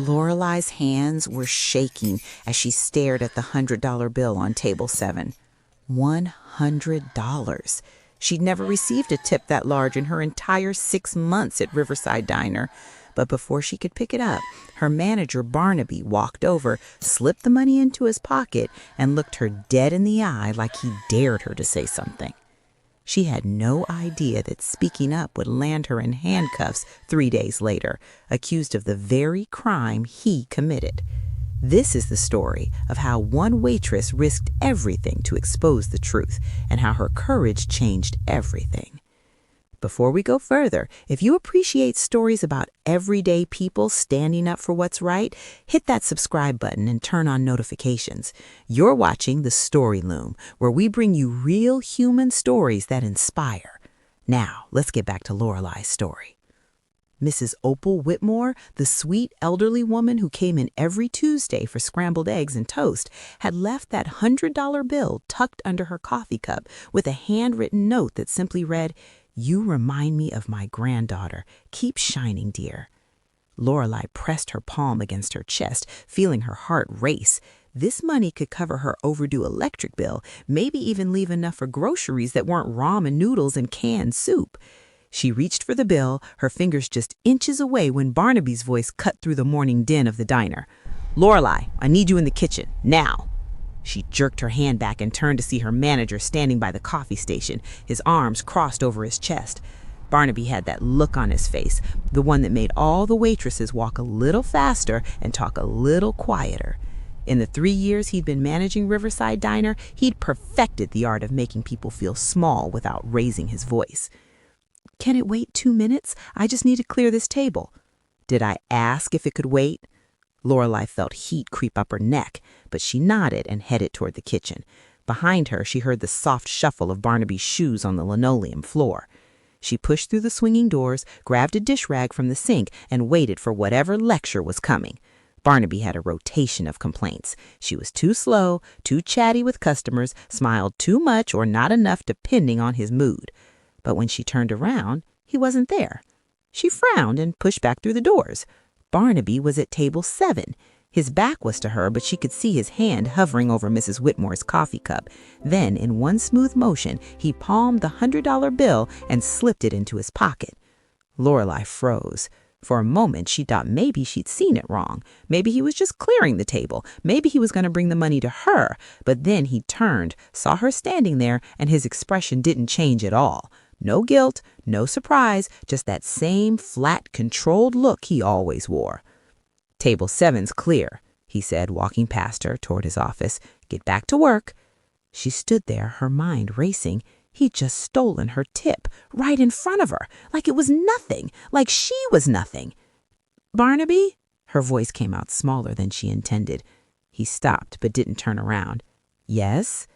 Lorelei's hands were shaking as she stared at the $100 bill on table 7. $100. She'd never received a tip that large in her entire 6 months at Riverside Diner. But before she could pick it up, her manager, Barnaby, walked over, slipped the money into his pocket, and looked her dead in the eye like he dared her to say something. She had no idea that speaking up would land her in handcuffs 3 days later, accused of the very crime he committed. This is the story of how one waitress risked everything to expose the truth and how her courage changed everything. Before we go further, if you appreciate stories about everyday people standing up for what's right, hit that subscribe button and turn on notifications. You're watching The Story Loom, where we bring you real human stories that inspire. Now, let's get back to Lorelei's story. Mrs. Opal Whitmore, the sweet elderly woman who came in every Tuesday for scrambled eggs and toast, had left that $100 bill tucked under her coffee cup with a handwritten note that simply read, "You remind me of my granddaughter. Keep shining, dear." Lorelei pressed her palm against her chest, feeling her heart race. This money could cover her overdue electric bill, maybe even leave enough for groceries that weren't ramen noodles and canned soup. She reached for the bill, her fingers just inches away when Barnaby's voice cut through the morning din of the diner. "Lorelei, I need you in the kitchen, now." She jerked her hand back and turned to see her manager standing by the coffee station, his arms crossed over his chest. Barnaby had that look on his face, the one that made all the waitresses walk a little faster and talk a little quieter. In the 3 years he'd been managing Riverside Diner, he'd perfected the art of making people feel small without raising his voice. "Can it wait 2 minutes? I just need to clear this table." "Did I ask if it could wait?" Lorelei felt heat creep up her neck, but she nodded and headed toward the kitchen. Behind her, she heard the soft shuffle of Barnaby's shoes on the linoleum floor. She pushed through the swinging doors, grabbed a dish rag from the sink, and waited for whatever lecture was coming. Barnaby had a rotation of complaints. She was too slow, too chatty with customers, smiled too much or not enough depending on his mood. But when she turned around, he wasn't there. She frowned and pushed back through the doors. Barnaby was at table 7. His back was to her, but she could see his hand hovering over Mrs. Whitmore's coffee cup. Then, in one smooth motion, he palmed the $100 bill and slipped it into his pocket. Lorelei froze. For a moment, she thought maybe she'd seen it wrong. Maybe he was just clearing the table. Maybe he was going to bring the money to her. But then he turned, saw her standing there, and his expression didn't change at all. No guilt, no surprise, just that same flat, controlled look he always wore. "Table 7's clear," he said, walking past her toward his office. "Get back to work." She stood there, her mind racing. He'd just stolen her tip right in front of her, like it was nothing, like she was nothing. "Barnaby?" Her voice came out smaller than she intended. He stopped but didn't turn around. "Yes?"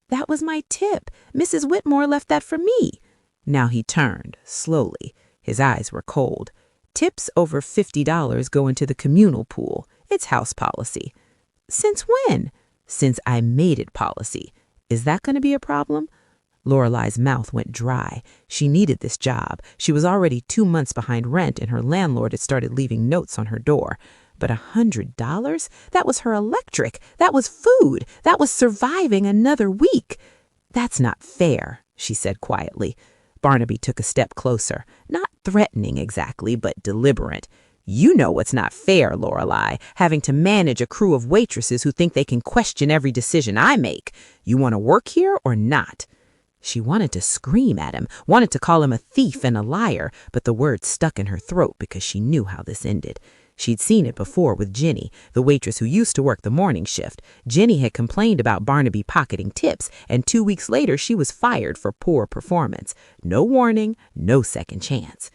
"That was my tip. Mrs. Whitmore left that for me." Now he turned, slowly. His eyes were cold. "Tips over $50 go into the communal pool. It's house policy." "Since when?" "Since I made it policy. Is that going to be a problem?" Lorelei's mouth went dry. She needed this job. She was already 2 months behind rent, and her landlord had started leaving notes on her door. But $100? That was her electric. That was food. That was surviving another week. "That's not fair," she said quietly. Barnaby took a step closer, not threatening exactly, but deliberate. "You know what's not fair, Lorelei, having to manage a crew of waitresses who think they can question every decision I make. You want to work here or not?" She wanted to scream at him, wanted to call him a thief and a liar, but the words stuck in her throat because she knew how this ended. She'd seen it before with Jenny, the waitress who used to work the morning shift. Jenny had complained about Barnaby pocketing tips, and 2 weeks later she was fired for poor performance. No warning, no second chance.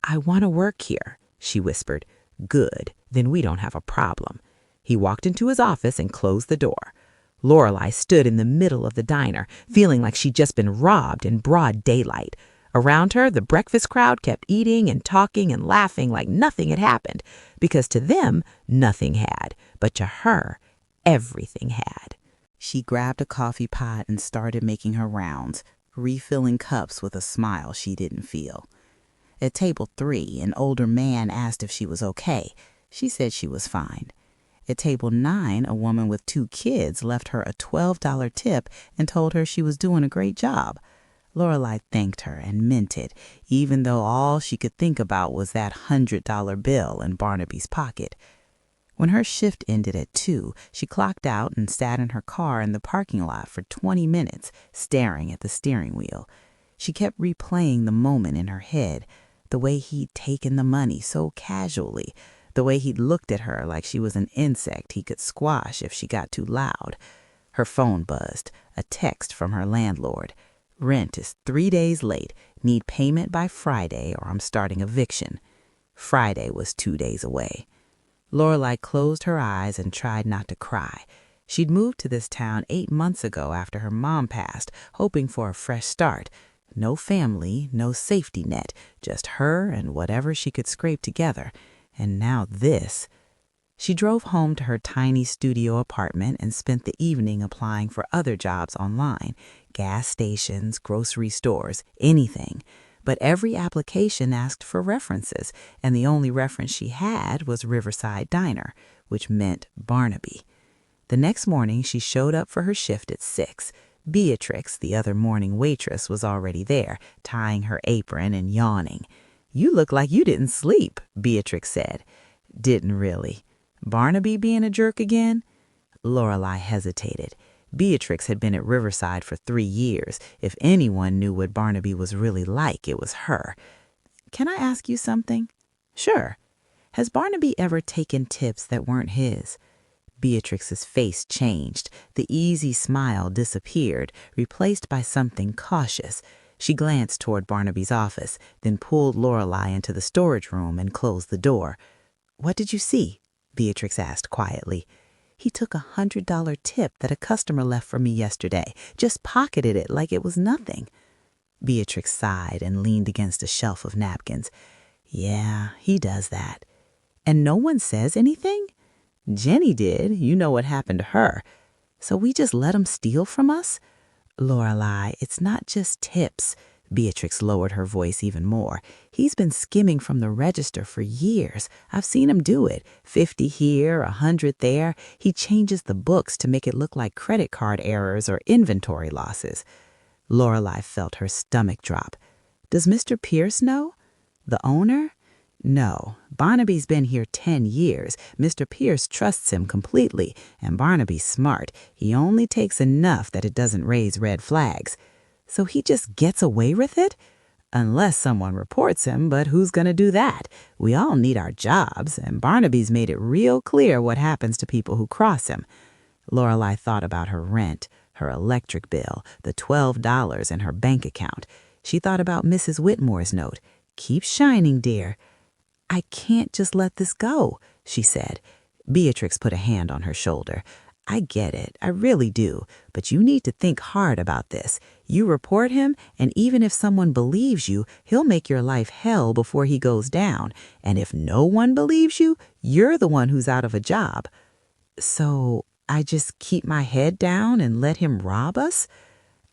"I want to work here," she whispered. "Good, then we don't have a problem." He walked into his office and closed the door. Lorelei stood in the middle of the diner, feeling like she'd just been robbed in broad daylight. Around her, the breakfast crowd kept eating and talking and laughing like nothing had happened, because to them, nothing had, but to her, everything had. She grabbed a coffee pot and started making her rounds, refilling cups with a smile she didn't feel. At table 3, an older man asked if she was okay. She said she was fine. At table 9, a woman with 2 kids left her a $12 tip and told her she was doing a great job. Lorelei thanked her and meant it, even though all she could think about was that $100 bill in Barnaby's pocket. When her shift ended at 2, she clocked out and sat in her car in the parking lot for 20 minutes, staring at the steering wheel. She kept replaying the moment in her head, the way he'd taken the money so casually, the way he'd looked at her like she was an insect he could squash if she got too loud. Her phone buzzed, a text from her landlord. "Rent is 3 days late. Need payment by Friday or I'm starting eviction." Friday was 2 days away. Lorelei closed her eyes and tried not to cry. She'd moved to this town 8 months ago after her mom passed, hoping for a fresh start. No family, no safety net, just her and whatever she could scrape together. And now this. She drove home to her tiny studio apartment and spent the evening applying for other jobs online, gas stations, grocery stores, anything. But every application asked for references, and the only reference she had was Riverside Diner, which meant Barnaby. The next morning, she showed up for her shift at 6. Beatrix, the other morning waitress, was already there, tying her apron and yawning. "You look like you didn't sleep," Beatrix said. "Didn't really. Barnaby being a jerk again?" Lorelei hesitated. Beatrix had been at Riverside for 3 years. If anyone knew what Barnaby was really like, it was her. "Can I ask you something?" "Sure. Has Barnaby ever taken tips that weren't his?" Beatrix's face changed. The easy smile disappeared, replaced by something cautious. She glanced toward Barnaby's office, then pulled Lorelei into the storage room and closed the door. "What did you see?" Beatrix asked quietly. "He took a $100 tip that a customer left for me yesterday, just pocketed it like it was nothing." Beatrix sighed and leaned against a shelf of napkins. "Yeah, he does that." "And no one says anything?" "Jenny did. You know what happened to her." "So we just let him steal from us?" "Lorelei, it's not just tips." Beatrix lowered her voice even more. "He's been skimming from the register for years. I've seen him do it. 50 here, 100 there. He changes the books to make it look like credit card errors or inventory losses." Lorelei felt her stomach drop. "Does Mr. Pierce know?" "The owner?" "No. Barnaby's been here 10 years. Mr. Pierce trusts him completely, and Barnaby's smart. He only takes enough that it doesn't raise red flags." "So he just gets away with it?" "Unless someone reports him, but who's going to do that? We all need our jobs, and Barnaby's made it real clear what happens to people who cross him." Lorelei thought about her rent, her electric bill, the $12 in her bank account. She thought about Mrs. Whitmore's note. "Keep shining, dear." "I can't just let this go," she said. Beatrix put a hand on her shoulder. "I get it, I really do, but you need to think hard about this. You report him, and even if someone believes you, he'll make your life hell before he goes down. And if no one believes you, you're the one who's out of a job." "So I just keep my head down and let him rob us?"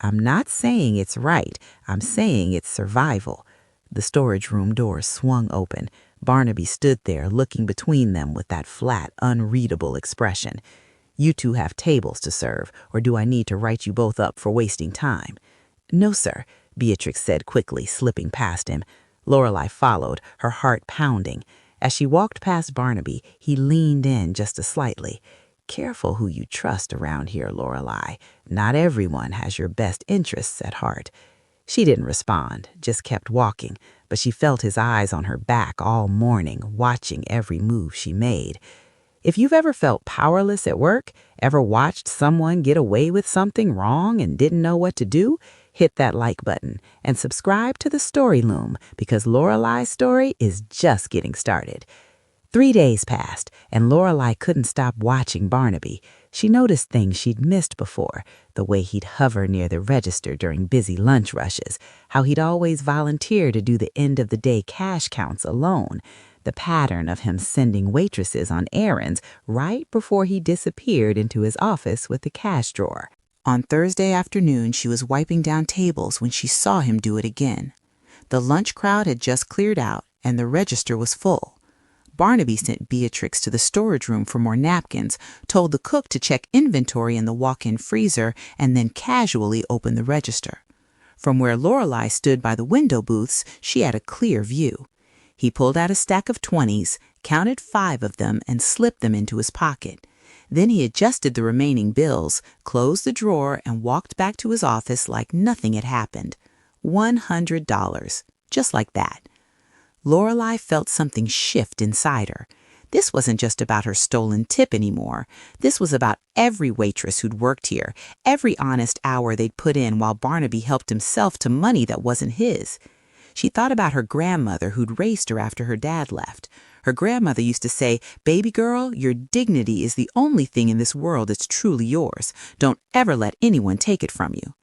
"I'm not saying it's right. I'm saying it's survival." The storage room door swung open. Barnaby stood there looking between them with that flat, unreadable expression. "You two have tables to serve, or do I need to write you both up for wasting time?" "No, sir," Beatrix said quickly, slipping past him. Lorelei followed, her heart pounding. As she walked past Barnaby, he leaned in just a slightly. "Careful who you trust around here, Lorelei. Not everyone has your best interests at heart." She didn't respond, just kept walking, but she felt his eyes on her back all morning, watching every move she made. If you've ever felt powerless at work, ever watched someone get away with something wrong and didn't know what to do, hit that like button and subscribe to the Story Loom, because Lorelei's story is just getting started. 3 days passed, and Lorelei couldn't stop watching Barnaby. She noticed things she'd missed before, the way he'd hover near the register during busy lunch rushes, how he'd always volunteer to do the end-of-the-day cash counts alone, the pattern of him sending waitresses on errands right before he disappeared into his office with the cash drawer. On Thursday afternoon, she was wiping down tables when she saw him do it again. The lunch crowd had just cleared out, and the register was full. Barnaby sent Beatrix to the storage room for more napkins, told the cook to check inventory in the walk-in freezer, and then casually opened the register. From where Lorelei stood by the window booths, she had a clear view. He pulled out a stack of 20s, counted 5 of them, and slipped them into his pocket. Then he adjusted the remaining bills, closed the drawer, and walked back to his office like nothing had happened. $100, just like that. Lorelei felt something shift inside her. This wasn't just about her stolen tip anymore. This was about every waitress who'd worked here, every honest hour they'd put in while Barnaby helped himself to money that wasn't his. She thought about her grandmother who'd raised her after her dad left. Her grandmother used to say, "Baby girl, your dignity is the only thing in this world that's truly yours. Don't ever let anyone take it from you."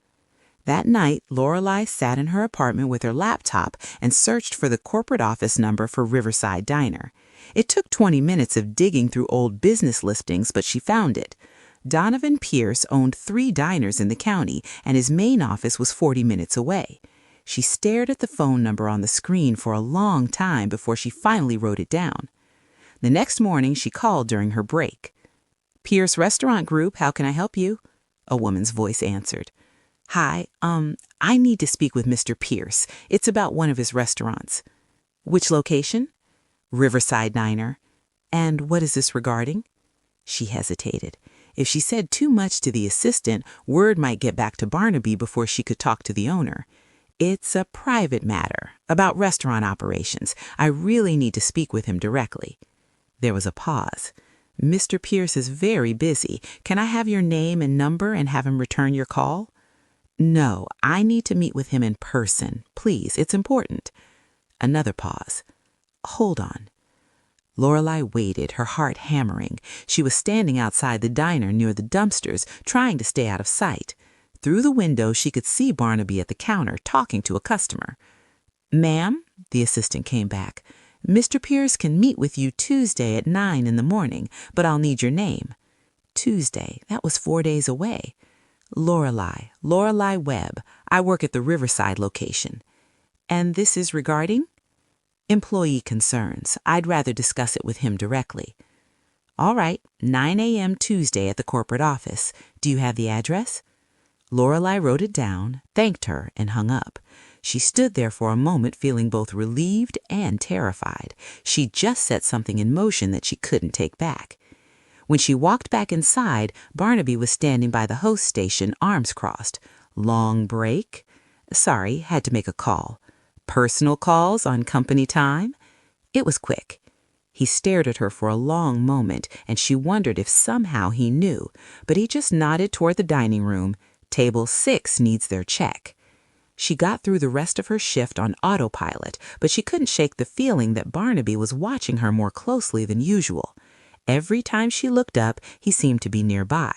That night, Lorelei sat in her apartment with her laptop and searched for the corporate office number for Riverside Diner. It took 20 minutes of digging through old business listings, but she found it. Donovan Pierce owned 3 diners in the county, and his main office was 40 minutes away. She stared at the phone number on the screen for a long time before she finally wrote it down. The next morning, she called during her break. "Pierce Restaurant Group, how can I help you?" A woman's voice answered. "Hi, I need to speak with Mr. Pierce. It's about one of his restaurants." "Which location?" "Riverside Diner." "And what is this regarding?" She hesitated. If she said too much to the assistant, word might get back to Barnaby before she could talk to the owner. "It's a private matter, about restaurant operations. I really need to speak with him directly." There was a pause. "Mr. Pierce is very busy. Can I have your name and number and have him return your call?" "No, I need to meet with him in person. Please, it's important." Another pause. "Hold on." Lorelei waited, her heart hammering. She was standing outside the diner near the dumpsters, trying to stay out of sight. Through the window, she could see Barnaby at the counter talking to a customer. "Ma'am," the assistant came back, "Mr. Pierce can meet with you Tuesday at 9 in the morning, but I'll need your name." Tuesday, that was 4 days away. Lorelei Webb. I work at the Riverside location." "And this is regarding?" "Employee concerns. I'd rather discuss it with him directly." "All right, 9 a.m. Tuesday at the corporate office. Do you have the address?" Lorelei wrote it down, thanked her, and hung up. She stood there for a moment feeling both relieved and terrified. She just set something in motion that she couldn't take back. When she walked back inside, Barnaby was standing by the host station, arms crossed. "Long break?" "Sorry, had to make a call." "Personal calls on company time?" It was quick. He stared at her for a long moment, and she wondered if somehow he knew, but he just nodded toward the dining room. "Table 6 needs their check." She got through the rest of her shift on autopilot, but she couldn't shake the feeling that Barnaby was watching her more closely than usual. Every time she looked up, he seemed to be nearby.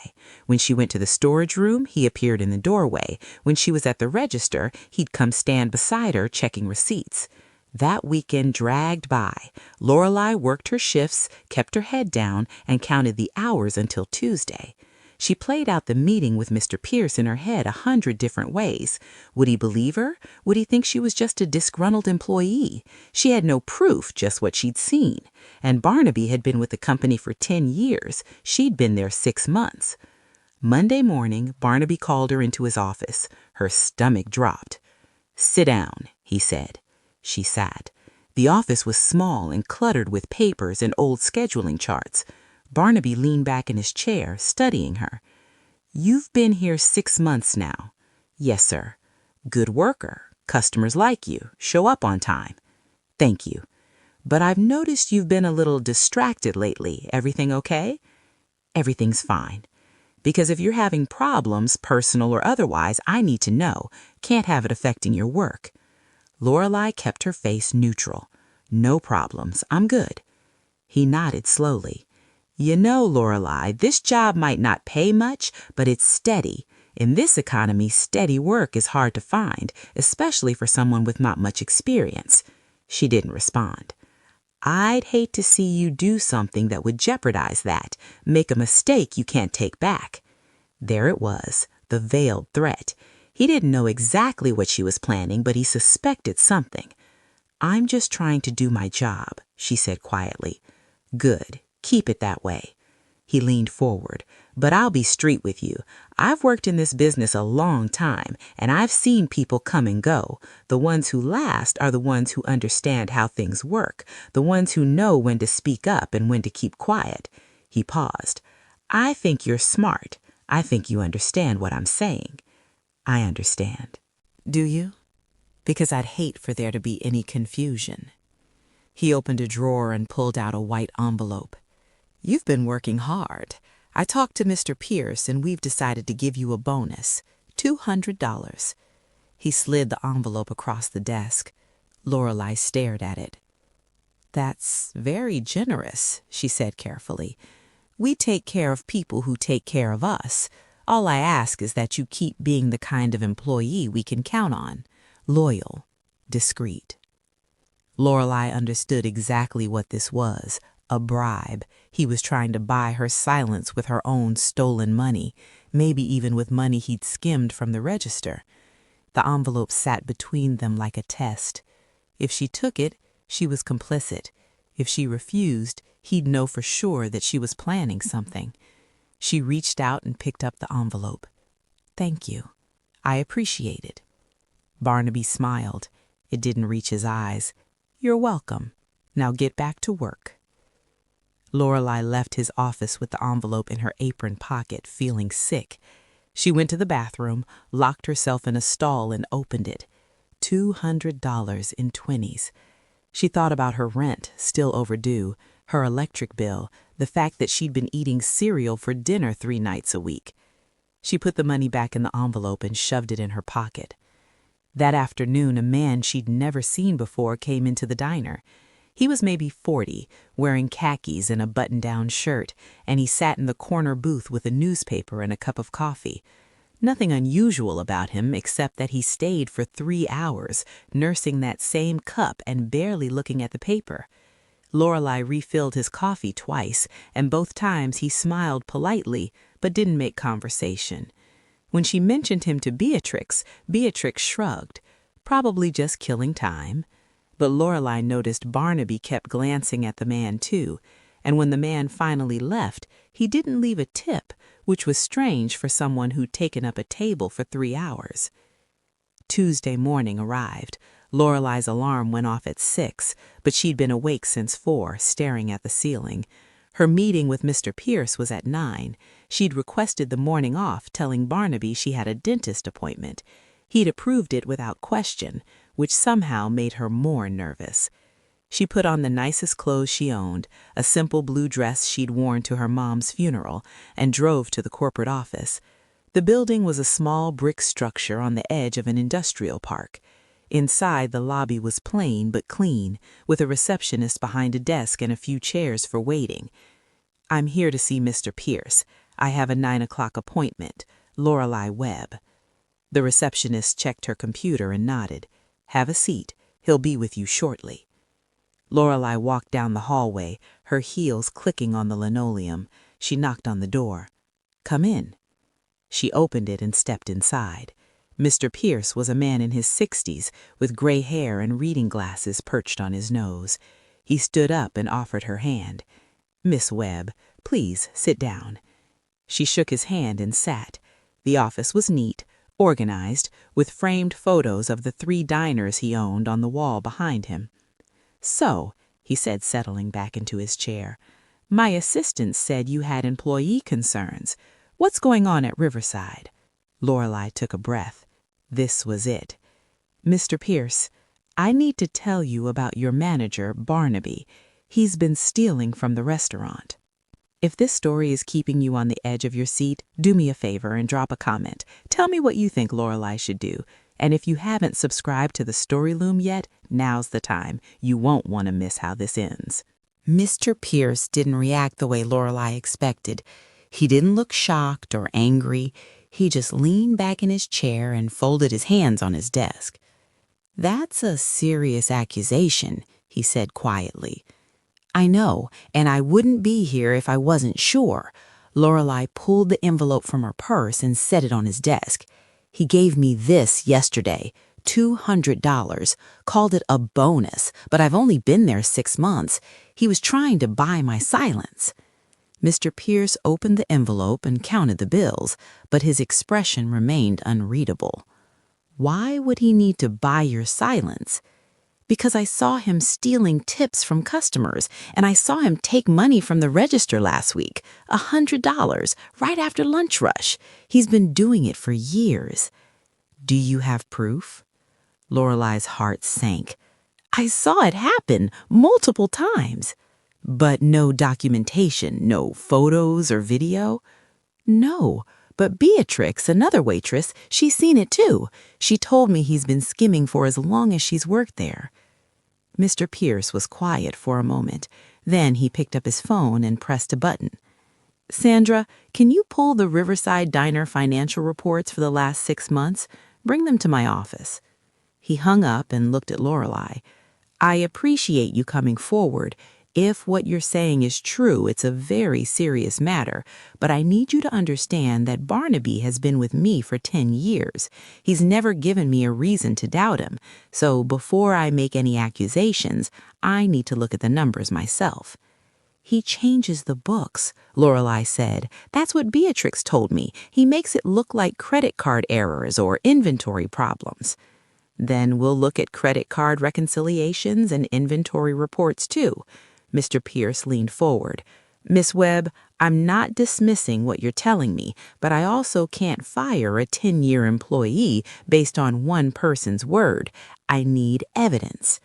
When she went to the storage room, he appeared in the doorway. When she was at the register, he'd come stand beside her checking receipts. That weekend dragged by. Lorelei worked her shifts, kept her head down, and counted the hours until Tuesday. She played out the meeting with Mr. Pierce in her head 100 different ways. Would he believe her? Would he think she was just a disgruntled employee? She had no proof, just what she'd seen. And Barnaby had been with the company for 10 years. She'd been there 6 months. Monday morning, Barnaby called her into his office. Her stomach dropped. "Sit down," he said. She sat. The office was small and cluttered with papers and old scheduling charts. Barnaby leaned back in his chair, studying her. "You've been here 6 months now." "Yes, sir." "Good worker. Customers like you. Show up on time." "Thank you. But I've noticed you've been a little distracted lately. Everything okay?" "Everything's fine." "Because if you're having problems, personal or otherwise, I need to know. Can't have it affecting your work." Lorelei kept her face neutral. "No problems. I'm good." He nodded slowly. "You know, Lorelei, this job might not pay much, but it's steady. In this economy, steady work is hard to find, especially for someone with not much experience." She didn't respond. "I'd hate to see you do something that would jeopardize that, make a mistake you can't take back." There it was, the veiled threat. He didn't know exactly what she was planning, but he suspected something. "I'm just trying to do my job," she said quietly. Good. Keep it that way. He leaned forward. But I'll be straight with you. I've worked in this business a long time, and I've seen people come and go. The ones who last are the ones who understand how things work, the ones who know when to speak up and when to keep quiet. He paused. I think you're smart. I think you understand what I'm saying. I understand. Do you? Because I'd hate for there to be any confusion. He opened a drawer and pulled out a white envelope. You've been working hard. I talked to Mr. Pierce and we've decided to give you a bonus, $200. He slid the envelope across the desk. Lorelei stared at it. That's very generous, she said carefully. We take care of people who take care of us. All I ask is that you keep being the kind of employee we can count on. Loyal, discreet. Lorelei understood exactly what this was. A bribe. He was trying to buy her silence with her own stolen money, maybe even with money he'd skimmed from the register. The envelope sat between them like a test. If she took it, she was complicit. If she refused, he'd know for sure that she was planning something. She reached out and picked up the envelope. Thank you. I appreciate it. Barnaby smiled. It didn't reach his eyes. You're welcome. Now get back to work. Lorelei left his office with the envelope in her apron pocket, feeling sick. She went to the bathroom, locked herself in a stall, and opened it. $200 in 20s. She thought about her rent, still overdue, her electric bill, the fact that she'd been eating cereal for dinner 3 nights a week. She put the money back in the envelope and shoved it in her pocket. That afternoon, a man she'd never seen before came into the diner. He was maybe 40, wearing khakis and a button-down shirt, and he sat in the corner booth with a newspaper and a cup of coffee. Nothing unusual about him except that he stayed for 3 hours, nursing that same cup and barely looking at the paper. Lorelei refilled his coffee twice, and both times he smiled politely, but didn't make conversation. When she mentioned him to Beatrix shrugged, probably just killing time. But Lorelei noticed Barnaby kept glancing at the man too, and when the man finally left, he didn't leave a tip, which was strange for someone who'd taken up a table for 3 hours. Tuesday morning arrived. Lorelei's alarm went off at 6, but she'd been awake since 4, staring at the ceiling. Her meeting with Mr. Pierce was at 9. She'd requested the morning off, telling Barnaby she had a dentist appointment. He'd approved it without question, which somehow made her more nervous. She put on the nicest clothes she owned, a simple blue dress she'd worn to her mom's funeral, and drove to the corporate office. The building was a small brick structure on the edge of an industrial park. Inside, the lobby was plain but clean, with a receptionist behind a desk and a few chairs for waiting. I'm here to see Mr. Pierce. I have a 9 o'clock appointment. Lorelei Webb. The receptionist checked her computer and nodded. Have a seat. He'll be with you shortly. Lorelei walked down the hallway, her heels clicking on the linoleum. She knocked on the door. Come in. She opened it and stepped inside. Mr. Pierce was a man in his 60s, with gray hair and reading glasses perched on his nose. He stood up and offered her hand. Miss Webb, please sit down. She shook his hand and sat. The office was neat, organized, with framed photos of the 3 diners he owned on the wall behind him. So, he said, settling back into his chair, my assistant said you had employee concerns. What's going on at Riverside? Lorelei took a breath. This was it. Mr. Pierce, I need to tell you about your manager, Barnaby. He's been stealing from the restaurant. If this story is keeping you on the edge of your seat, do me a favor and drop a comment. Tell me what you think Lorelei should do. And if you haven't subscribed to the Story Loom yet, now's the time. You won't want to miss how this ends. Mr. Pierce didn't react the way Lorelei expected. He didn't look shocked or angry. He just leaned back in his chair and folded his hands on his desk. That's a serious accusation, he said quietly. I know, and I wouldn't be here if I wasn't sure. Lorelei pulled the envelope from her purse and set it on his desk. He gave me this yesterday, $200, called it a bonus, but I've only been there 6 months. He was trying to buy my silence. Mr. Pierce opened the envelope and counted the bills, but his expression remained unreadable. Why would he need to buy your silence? Because I saw him stealing tips from customers, and I saw him take money from the register last week, $100, right after lunch rush. He's been doing it for years. Do you have proof? Lorelei's heart sank. I saw it happen multiple times. But no documentation, no photos or video? No, but Beatrix, another waitress, she's seen it too. She told me he's been skimming for as long as she's worked there. Mr. Pierce was quiet for a moment. Then he picked up his phone and pressed a button. Sandra, can you pull the Riverside Diner financial reports for the last 6 months? Bring them to my office. He hung up and looked at Lorelei. I appreciate you coming forward. If what you're saying is true, it's a very serious matter, but I need you to understand that Barnaby has been with me for 10 years. He's never given me a reason to doubt him, so before I make any accusations, I need to look at the numbers myself. He changes the books, Lorelei said. That's what Beatrix told me. He makes it look like credit card errors or inventory problems. Then we'll look at credit card reconciliations and inventory reports too. Mr. Pierce leaned forward. Miss Webb, I'm not dismissing what you're telling me, but I also can't fire a 10-year employee based on one person's word. I need evidence.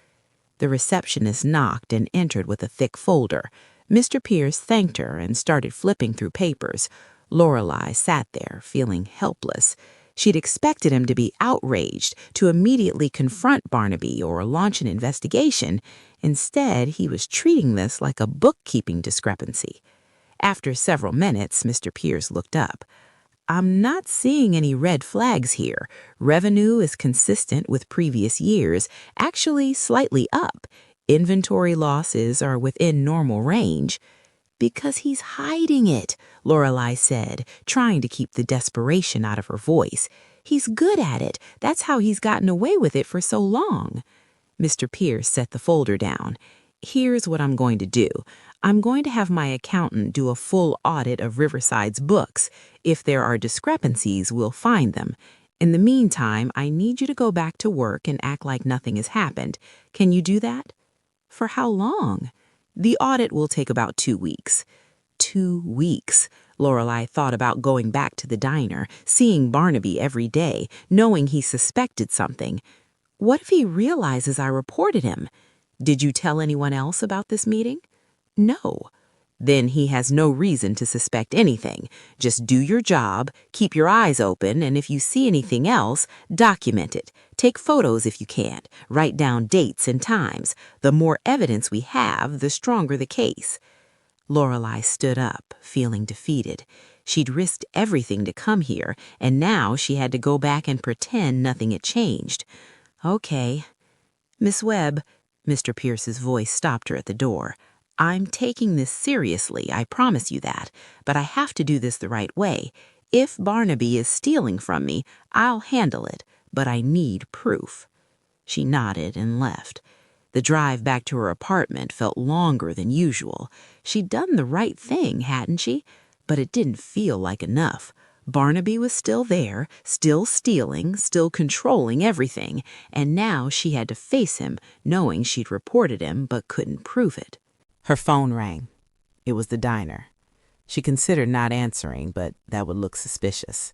The receptionist knocked and entered with a thick folder. Mr. Pierce thanked her and started flipping through papers. Lorelei sat there, feeling helpless. She'd expected him to be outraged, to immediately confront Barnaby or launch an investigation. Instead, he was treating this like a bookkeeping discrepancy. After several minutes, Mr. Pierce looked up. I'm not seeing any red flags here. Revenue is consistent with previous years, actually slightly up. Inventory losses are within normal range. Because he's hiding it, Lorelei said, trying to keep the desperation out of her voice. He's good at it. That's how he's gotten away with it for so long. Mr. Pierce set the folder down. Here's what I'm going to do. I'm going to have my accountant do a full audit of Riverside's books. If there are discrepancies, we'll find them. In the meantime, I need you to go back to work and act like nothing has happened. Can you do that? For how long? The audit will take about 2 weeks. 2 weeks. Lorelei thought about going back to the diner, seeing Barnaby every day, knowing he suspected something. What if he realizes I reported him? Did you tell anyone else about this meeting? No. Then he has no reason to suspect anything. Just do your job, keep your eyes open, and if you see anything else, document it. Take photos if you can. Write down dates and times. The more evidence we have, the stronger the case. Lorelei stood up, feeling defeated. She'd risked everything to come here, and now she had to go back and pretend nothing had changed. Okay. Miss Webb, Mr. Pierce's voice stopped her at the door. I'm taking this seriously, I promise you that, but I have to do this the right way. If Barnaby is stealing from me, I'll handle it, but I need proof. She nodded and left. The drive back to her apartment felt longer than usual. She'd done the right thing, hadn't she? But it didn't feel like enough. Barnaby was still there, still stealing, still controlling everything, and now she had to face him, knowing she'd reported him but couldn't prove it. Her phone rang. It was the diner. She considered not answering, but that would look suspicious.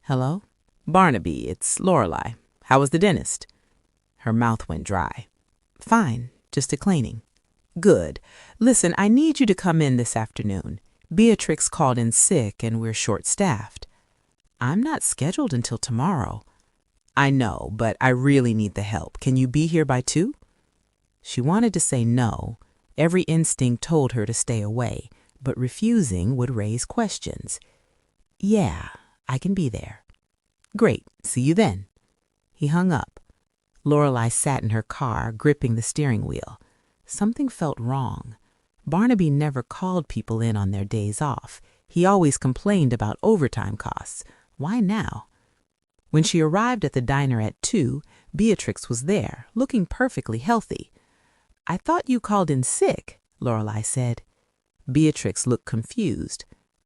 Hello? Barnaby, it's Lorelei. How was the dentist? Her mouth went dry. Fine, just a cleaning. Good. Listen, I need you to come in this afternoon. Beatrix called in sick and we're short-staffed. I'm not scheduled until tomorrow. I know, but I really need the help. Can you be here by 2? She wanted to say no. Every instinct told her to stay away, but refusing would raise questions. Yeah, I can be there. Great, see you then. He hung up. Lorelei sat in her car, gripping the steering wheel. Something felt wrong. Barnaby never called people in on their days off. He always complained about overtime costs. Why now? When she arrived at the diner at 2, Beatrix was there, looking perfectly healthy. "I thought you called in sick," Lorelei said. Beatrix looked confused.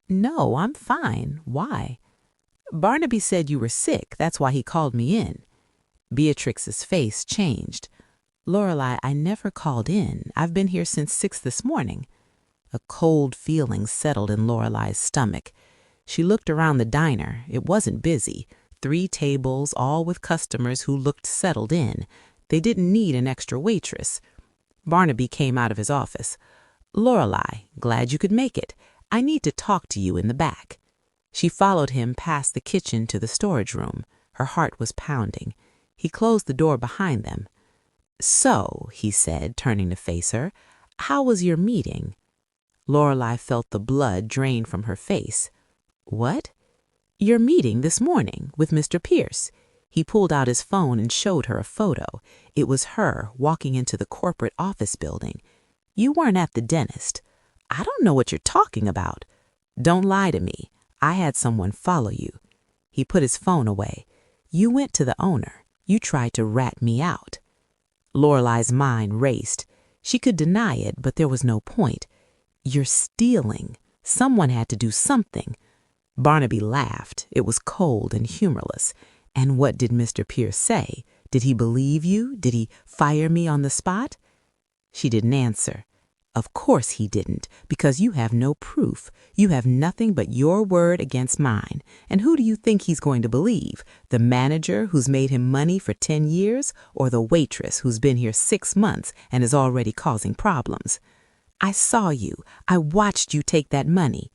"No, I'm fine. Why?" "Barnaby said you were sick. That's why he called me in." Beatrix's face changed. "Lorelei, I never called in. I've been here since 6 this morning." A cold feeling settled in Lorelei's stomach. She looked around the diner. It wasn't busy. 3 tables, all with customers who looked settled in. They didn't need an extra waitress. Barnaby came out of his office. "Lorelei, glad you could make it. I need to talk to you in the back." She followed him past the kitchen to the storage room. Her heart was pounding. He closed the door behind them. "So," he said, turning to face her, "how was your meeting?" Lorelei felt the blood drain from her face. "What?" "Your meeting this morning with Mr. Pierce." He pulled out his phone and showed her a photo. It was her walking into the corporate office building. "You weren't at the dentist." "I don't know what you're talking about." "Don't lie to me. I had someone follow you." He put his phone away. "You went to the owner. You tried to rat me out." Lorelei's mind raced. She could deny it, but there was no point. "You're stealing. Someone had to do something." Barnaby laughed. It was cold and humorless. "And what did Mr. Pierce say? Did he believe you? Did he fire me on the spot?" She didn't answer. "Of course he didn't, because you have no proof. You have nothing but your word against mine. And who do you think he's going to believe? The manager who's made him money for 10 years, or the waitress who's been here 6 months and is already causing problems? I saw you. I watched you take that money."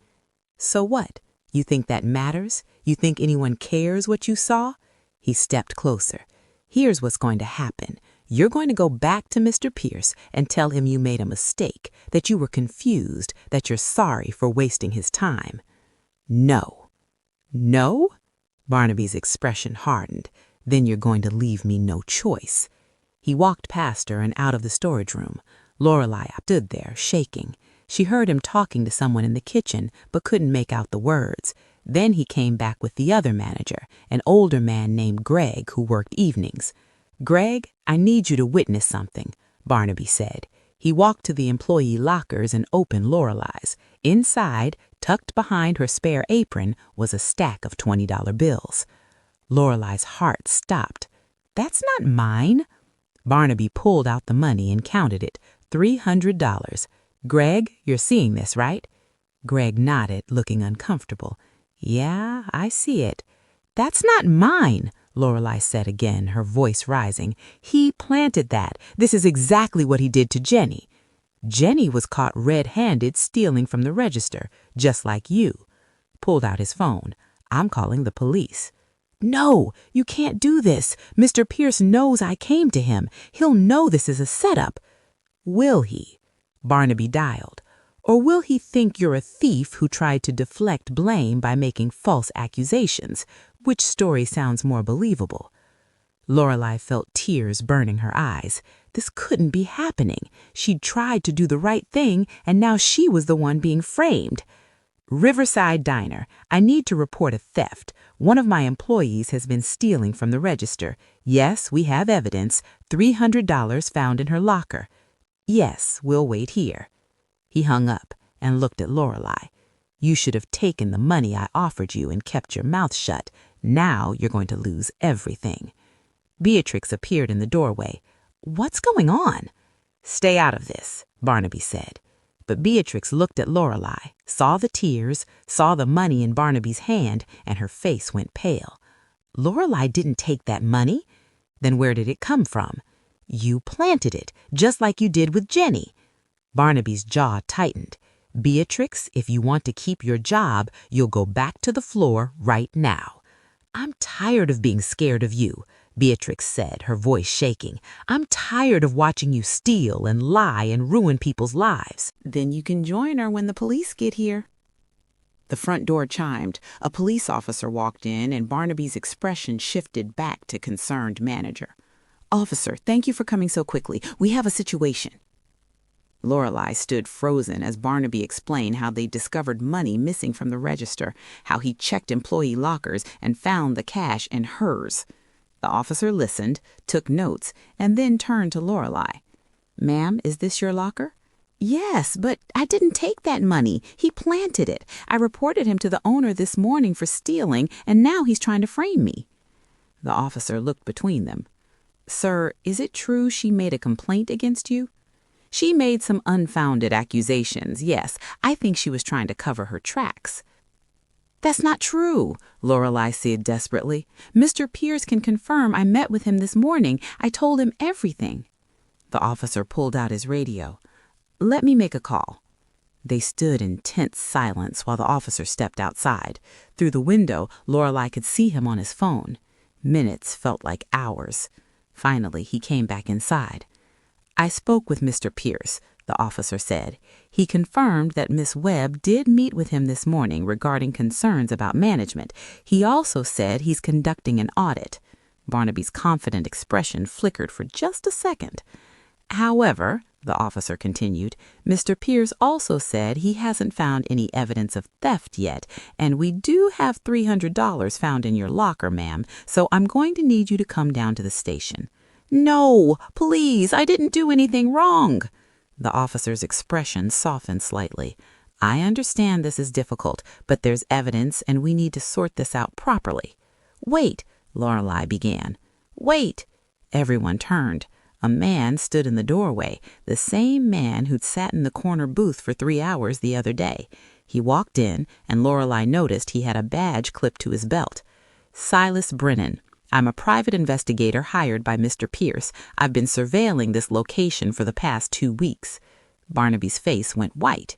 "So what? You think that matters? You think anyone cares what you saw?" He stepped closer. "Here's what's going to happen. You're going to go back to Mr. Pierce and tell him you made a mistake, that you were confused, that you're sorry for wasting his time." "No." "No?" Barnaby's expression hardened. "Then you're going to leave me no choice." He walked past her and out of the storage room. Lorelei stood there, shaking. She heard him talking to someone in the kitchen, but couldn't make out the words. Then he came back with the other manager, an older man named Greg who worked evenings. "Greg, I need you to witness something," Barnaby said. He walked to the employee lockers and opened Lorelei's. Inside, tucked behind her spare apron, was a stack of $20 bills. Lorelei's heart stopped. "That's not mine." Barnaby pulled out the money and counted it. $300. "Greg, you're seeing this, right?" Greg nodded, looking uncomfortable. "Yeah, I see it." "That's not mine," Lorelei said again, her voice rising. "He planted that. This is exactly what he did to Jenny." "Jenny was caught red-handed stealing from the register, just like you." Pulled out his phone. "I'm calling the police." "No, you can't do this. Mr. Pierce knows I came to him. He'll know this is a setup." "Will he?" Barnaby dialed. "Or will he think you're a thief who tried to deflect blame by making false accusations? Which story sounds more believable?" Lorelei felt tears burning her eyes. This couldn't be happening. She'd tried to do the right thing, and now she was the one being framed. "Riverside Diner. I need to report a theft. One of my employees has been stealing from the register. Yes, we have evidence. $300 found in her locker." "Yes, we'll wait here." He hung up and looked at Lorelei. "You should have taken the money I offered you and kept your mouth shut. Now you're going to lose everything." Beatrix appeared in the doorway. "What's going on?" "Stay out of this," Barnaby said. But Beatrix looked at Lorelei, saw the tears, saw the money in Barnaby's hand, and her face went pale. "Lorelei didn't take that money." "Then where did it come from?" "You planted it, just like you did with Jenny." Barnaby's jaw tightened. "Beatrix, if you want to keep your job, you'll go back to the floor right now." "I'm tired of being scared of you," Beatrix said, her voice shaking. "I'm tired of watching you steal and lie and ruin people's lives." "Then you can join her when the police get here." The front door chimed. A police officer walked in, and Barnaby's expression shifted back to concerned manager. "Officer, thank you for coming so quickly. We have a situation." Lorelei stood frozen as Barnaby explained how they discovered money missing from the register, how he checked employee lockers and found the cash in hers. The officer listened, took notes, and then turned to Lorelei. "Ma'am, is this your locker?" "Yes, but I didn't take that money. He planted it. I reported him to the owner this morning for stealing, and now he's trying to frame me." The officer looked between them. "Sir, is it true she made a complaint against you?" "She made some unfounded accusations, yes. I think she was trying to cover her tracks." "That's not true," Lorelei said desperately. "Mr. Pierce can confirm I met with him this morning. I told him everything." The officer pulled out his radio. "Let me make a call." They stood in tense silence while the officer stepped outside. Through the window, Lorelei could see him on his phone. Minutes felt like hours. Finally, he came back inside. "I spoke with Mr. Pierce," the officer said. "He confirmed that Miss Webb did meet with him this morning regarding concerns about management. He also said he's conducting an audit." Barnaby's confident expression flickered for just a second. "However," the officer continued, "Mr. Pierce also said he hasn't found any evidence of theft yet, and we do have $300 found in your locker, ma'am, so I'm going to need you to come down to the station." "No, please, I didn't do anything wrong." The officer's expression softened slightly. "I understand this is difficult, but there's evidence and we need to sort this out properly." "Wait," Lorelei began. "Wait." Everyone turned. A man stood in the doorway, the same man who'd sat in the corner booth for 3 hours the other day. He walked in, and Lorelei noticed he had a badge clipped to his belt. "Silas Brennan. I'm a private investigator hired by Mr. Pierce. I've been surveilling this location for the past 2 weeks. Barnaby's face went white.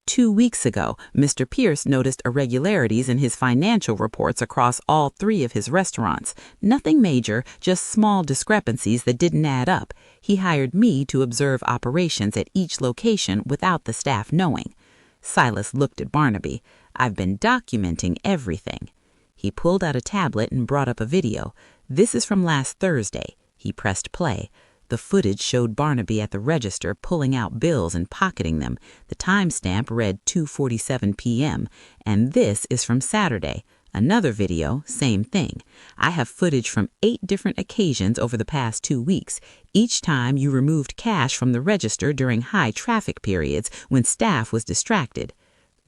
2 weeks ago, Mr. Pierce noticed irregularities in his financial reports across all 3 of his restaurants. Nothing major, just small discrepancies that didn't add up. He hired me to observe operations at each location without the staff knowing. Silas looked at Barnaby. "I've been documenting everything." He pulled out a tablet and brought up a video. "This is from last Thursday." He pressed play. The footage showed Barnaby at the register pulling out bills and pocketing them. The timestamp read 2:47 p.m. And this is from Saturday. Another video, same thing. "I have footage from 8 different occasions over the past 2 weeks. Each time you removed cash from the register during high traffic periods when staff was distracted."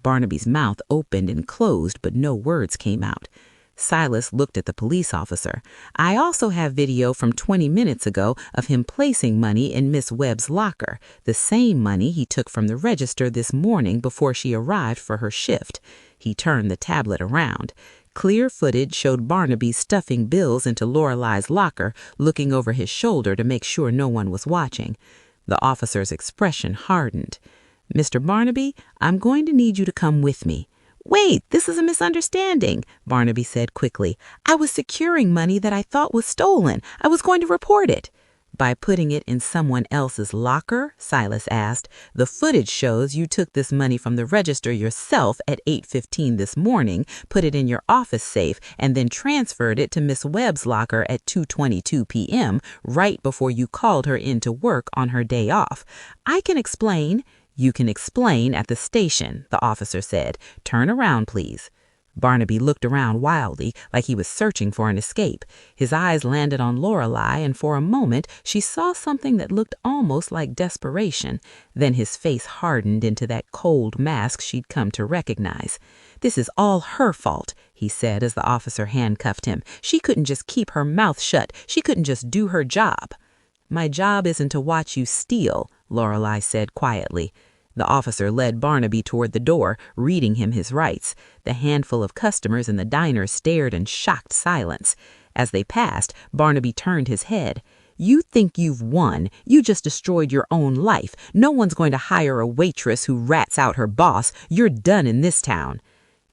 Barnaby's mouth opened and closed, but no words came out. Silas looked at the police officer. "I also have video from 20 minutes ago of him placing money in Miss Webb's locker, the same money he took from the register this morning before she arrived for her shift." He turned the tablet around. Clear footage showed Barnaby stuffing bills into Lorelei's locker, looking over his shoulder to make sure no one was watching. The officer's expression hardened. "Mr. Barnaby, I'm going to need you to come with me." "Wait, this is a misunderstanding," Barnaby said quickly. "I was securing money that I thought was stolen. I was going to report it." "By putting it in someone else's locker?" Silas asked. "The footage shows you took this money from the register yourself at 8:15 this morning, put it in your office safe, and then transferred it to Miss Webb's locker at 2:22 p.m., right before you called her in to work on her day off. I can explain." "You can explain at the station," the officer said. "Turn around, please." Barnaby looked around wildly, like he was searching for an escape. His eyes landed on Lorelei, and for a moment she saw something that looked almost like desperation. Then his face hardened into that cold mask she'd come to recognize. "This is all her fault," he said as the officer handcuffed him. "She couldn't just keep her mouth shut. She couldn't just do her job." "My job isn't to watch you steal," Lorelei said quietly. The officer led Barnaby toward the door, reading him his rights. The handful of customers in the diner stared in shocked silence. As they passed, Barnaby turned his head. "You think you've won. You just destroyed your own life. No one's going to hire a waitress who rats out her boss. You're done in this town."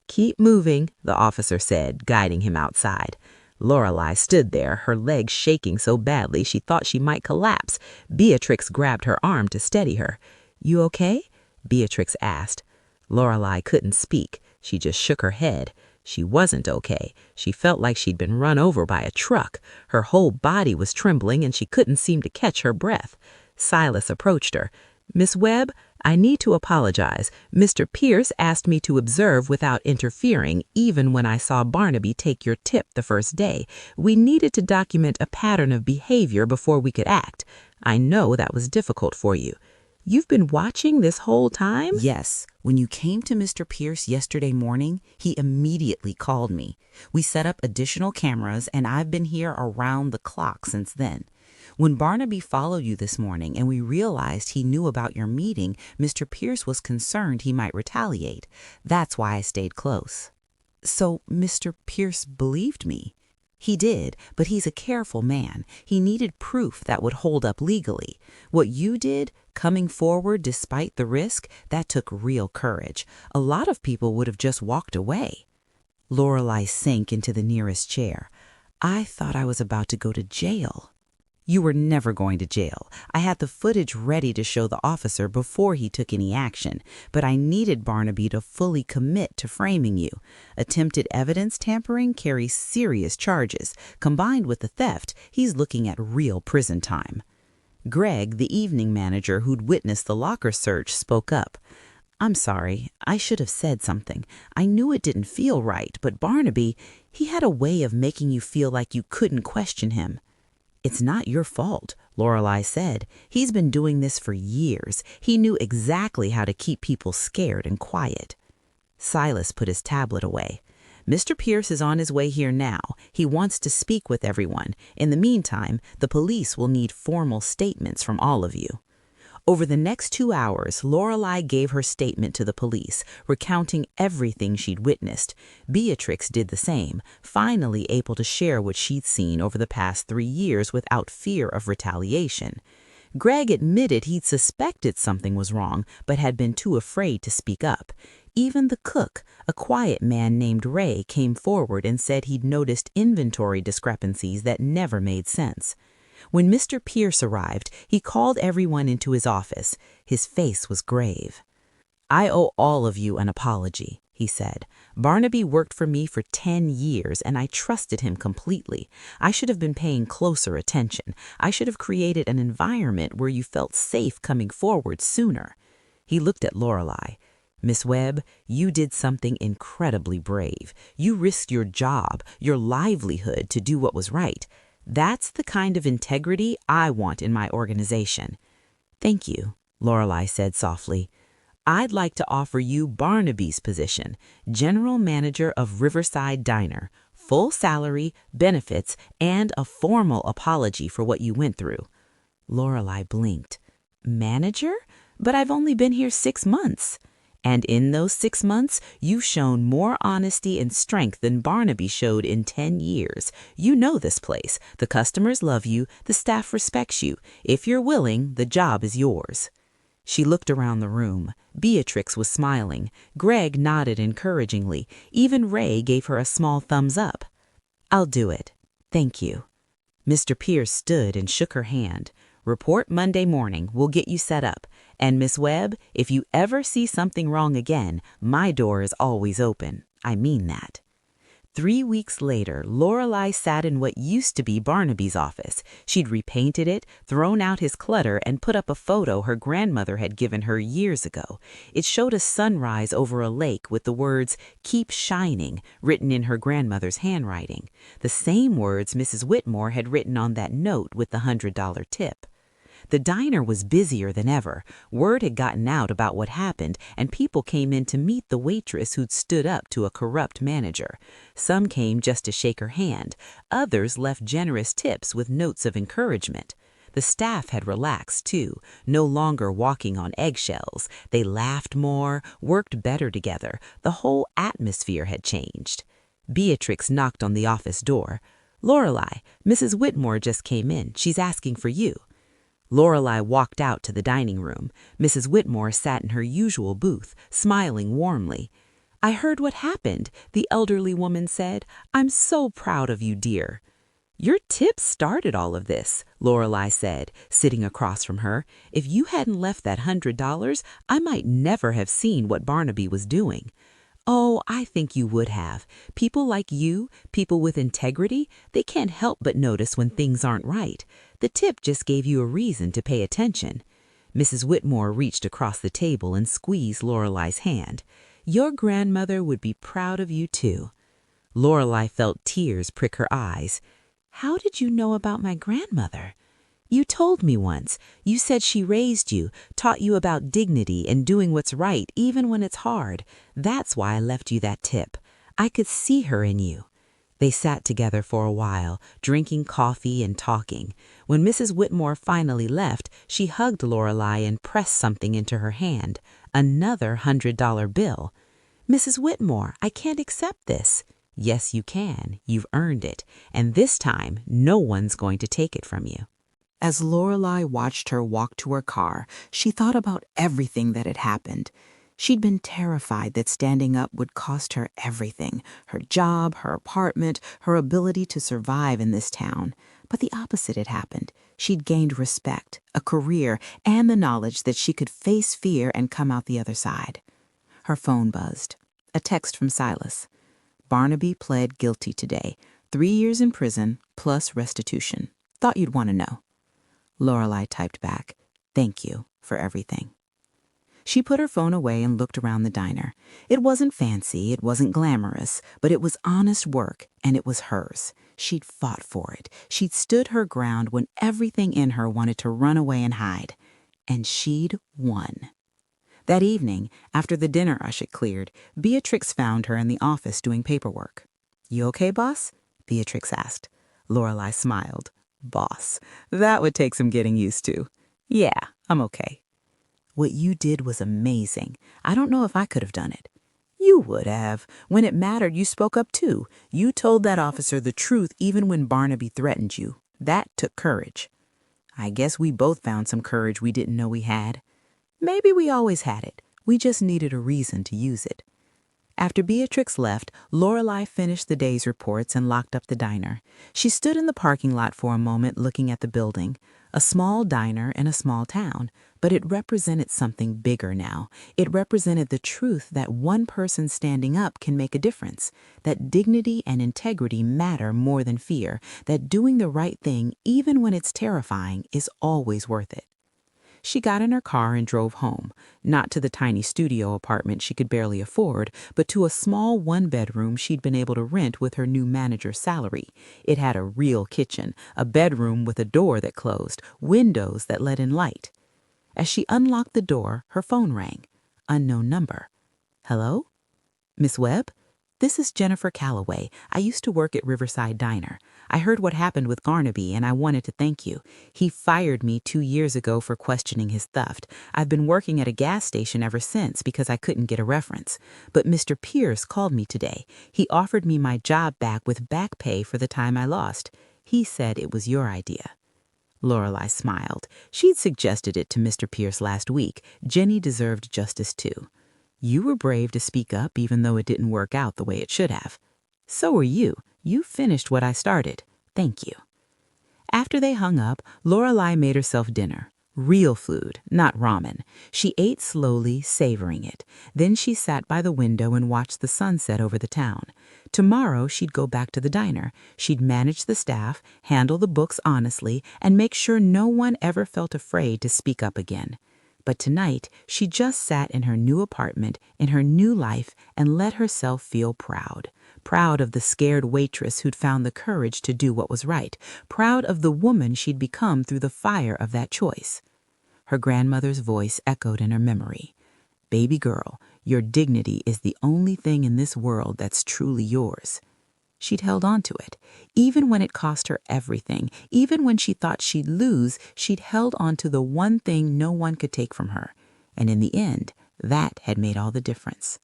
"Keep moving," the officer said, guiding him outside. Lorelei stood there, her legs shaking so badly she thought she might collapse. Beatrix grabbed her arm to steady her. "You okay?" Beatrix asked. Lorelei couldn't speak. She just shook her head. She wasn't okay. She felt like she'd been run over by a truck. Her whole body was trembling and she couldn't seem to catch her breath. Silas approached her. Miss Webb, I need to apologize. Mr. Pierce asked me to observe without interfering, even when I saw Barnaby take your tip the first day. We needed to document a pattern of behavior before we could act. I know that was difficult for you. You've been watching this whole time? Yes. When you came to Mr. Pierce yesterday morning, he immediately called me. We set up additional cameras, and I've been here around the clock since then. When Barnaby followed you this morning and we realized he knew about your meeting, Mr. Pierce was concerned he might retaliate. That's why I stayed close. So Mr. Pierce believed me? He did, but he's a careful man. He needed proof that would hold up legally. What you did, coming forward despite the risk, that took real courage. A lot of people would have just walked away. Lorelei sank into the nearest chair. I thought I was about to go to jail. You were never going to jail. I had the footage ready to show the officer before he took any action, but I needed Barnaby to fully commit to framing you. Attempted evidence tampering carries serious charges. Combined with the theft, he's looking at real prison time. Greg, the evening manager who'd witnessed the locker search, spoke up. I'm sorry, I should have said something. I knew it didn't feel right, but Barnaby, he had a way of making you feel like you couldn't question him. It's not your fault, Lorelei said. He's been doing this for years. He knew exactly how to keep people scared and quiet. Silas put his tablet away. Mr. Pierce is on his way here now. He wants to speak with everyone. In the meantime, the police will need formal statements from all of you. Over the next 2 hours, Lorelei gave her statement to the police, recounting everything she'd witnessed. Beatrix did the same, finally able to share what she'd seen over the past 3 years without fear of retaliation. Greg admitted he'd suspected something was wrong, but had been too afraid to speak up. Even the cook, a quiet man named Ray, came forward and said he'd noticed inventory discrepancies that never made sense. When Mr. Pierce arrived, he called everyone into his office. His face was grave. I owe all of you an apology, he said. Barnaby worked for me for 10 years, and I trusted him completely. I should have been paying closer attention. I should have created an environment where you felt safe coming forward sooner. He looked at Lorelei. Miss Webb, you did something incredibly brave. You risked your job, your livelihood to do what was right. That's the kind of integrity I want in my organization. Thank you, Lorelei said softly. I'd like to offer you Barnaby's position, General Manager of Riverside Diner, full salary, benefits, and a formal apology for what you went through. Lorelei blinked. Manager? But I've only been here 6 months. And in those 6 months, you've shown more honesty and strength than Barnaby showed in 10 years. You know this place. The customers love you. The staff respects you. If you're willing, the job is yours. She looked around the room. Beatrix was smiling. Greg nodded encouragingly. Even Ray gave her a small thumbs up. I'll do it. Thank you. Mr. Pierce stood and shook her hand. Report Monday morning. We'll get you set up. And Miss Webb, if you ever see something wrong again, my door is always open. I mean that. 3 weeks later, Lorelei sat in what used to be Barnaby's office. She'd repainted it, thrown out his clutter, and put up a photo her grandmother had given her years ago. It showed a sunrise over a lake with the words, "Keep shining," written in her grandmother's handwriting. The same words Mrs. Whitmore had written on that note with the $100 tip. The diner was busier than ever. Word had gotten out about what happened, and people came in to meet the waitress who'd stood up to a corrupt manager. Some came just to shake her hand. Others left generous tips with notes of encouragement. The staff had relaxed, too, no longer walking on eggshells. They laughed more, worked better together. The whole atmosphere had changed. Beatrix knocked on the office door. "Lorelei, Mrs. Whitmore just came in. She's asking for you." Lorelei walked out to the dining room. Mrs. Whitmore sat in her usual booth, smiling warmly. "I heard what happened," the elderly woman said. "I'm so proud of you, dear." "Your tips started all of this," Lorelei said, sitting across from her. "If you hadn't left that $100, I might never have seen what Barnaby was doing." "Oh, I think you would have. People like you, people with integrity, they can't help but notice when things aren't right. The tip just gave you a reason to pay attention." Mrs. Whitmore reached across the table and squeezed Lorelei's hand. "Your grandmother would be proud of you, too." Lorelei felt tears prick her eyes. "How did you know about my grandmother?" "You told me once. You said she raised you, taught you about dignity and doing what's right even when it's hard. That's why I left you that tip. I could see her in you." They sat together for a while, drinking coffee and talking. When Mrs. Whitmore finally left, she hugged Lorelei and pressed something into her hand, another $100 bill. "Mrs. Whitmore, I can't accept this." "Yes, you can. You've earned it. And this time, no one's going to take it from you." As Lorelei watched her walk to her car, she thought about everything that had happened. She'd been terrified that standing up would cost her everything, her job, her apartment, her ability to survive in this town. But the opposite had happened. She'd gained respect, a career, and the knowledge that she could face fear and come out the other side. Her phone buzzed. A text from Silas. "Barnaby pled guilty today. 3 years in prison plus restitution. Thought you'd want to know." Lorelei typed back, "Thank you for everything." She put her phone away and looked around the diner. It wasn't fancy, it wasn't glamorous, but it was honest work, and it was hers. She'd fought for it. She'd stood her ground when everything in her wanted to run away and hide. And she'd won. That evening, after the dinner rush had cleared, Beatrix found her in the office doing paperwork. "You okay, boss?" Beatrix asked. Lorelei smiled. "Boss, that would take some getting used to." "Yeah, I'm okay." "What you did was amazing. I don't know if I could have done it." "You would have. When it mattered, you spoke up too. You told that officer the truth even when Barnaby threatened you. That took courage." "I guess we both found some courage we didn't know we had." "Maybe we always had it. We just needed a reason to use it." After Beatrix left, Lorelei finished the day's reports and locked up the diner. She stood in the parking lot for a moment looking at the building. A small diner in a small town, but it represented something bigger now. It represented the truth that one person standing up can make a difference, that dignity and integrity matter more than fear, that doing the right thing, even when it's terrifying, is always worth it. She got in her car and drove home, not to the tiny studio apartment she could barely afford, but to a small one-bedroom she'd been able to rent with her new manager's salary. It had a real kitchen, a bedroom with a door that closed, windows that let in light. As she unlocked the door, her phone rang. Unknown number. "Hello? Miss Webb? This is Jennifer Calloway. I used to work at Riverside Diner. I heard what happened with Barnaby, and I wanted to thank you. He fired me 2 years ago for questioning his theft. I've been working at a gas station ever since because I couldn't get a reference. But Mr. Pierce called me today. He offered me my job back with back pay for the time I lost. He said it was your idea." Lorelei smiled. She'd suggested it to Mr. Pierce last week. Jenny deserved justice too. "You were brave to speak up even though it didn't work out the way it should have." "So were you. You finished what I started. Thank you." After they hung up, Lorelei made herself dinner. Real food, not ramen. She ate slowly, savoring it. Then she sat by the window and watched the sunset over the town. Tomorrow, she'd go back to the diner. She'd manage the staff, handle the books honestly, and make sure no one ever felt afraid to speak up again. But tonight, she just sat in her new apartment, in her new life, and let herself feel proud. Proud of the scared waitress who'd found the courage to do what was right. Proud of the woman she'd become through the fire of that choice. Her grandmother's voice echoed in her memory. "Baby girl, your dignity is the only thing in this world that's truly yours." She'd held on to it. Even when it cost her everything, even when she thought she'd lose, she'd held on to the one thing no one could take from her. And in the end, that had made all the difference.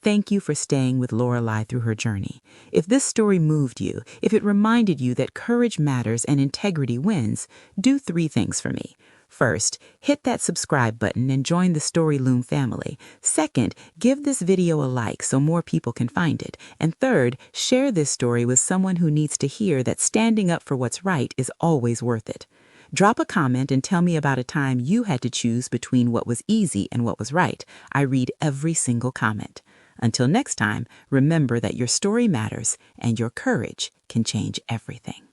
Thank you for staying with Lorelei through her journey. If this story moved you, if it reminded you that courage matters and integrity wins, do 3 things for me. First, hit that subscribe button and join the Story Loom family. Second, give this video a like so more people can find it. And third, share this story with someone who needs to hear that standing up for what's right is always worth it. Drop a comment and tell me about a time you had to choose between what was easy and what was right. I read every single comment. Until next time, remember that your story matters and your courage can change everything.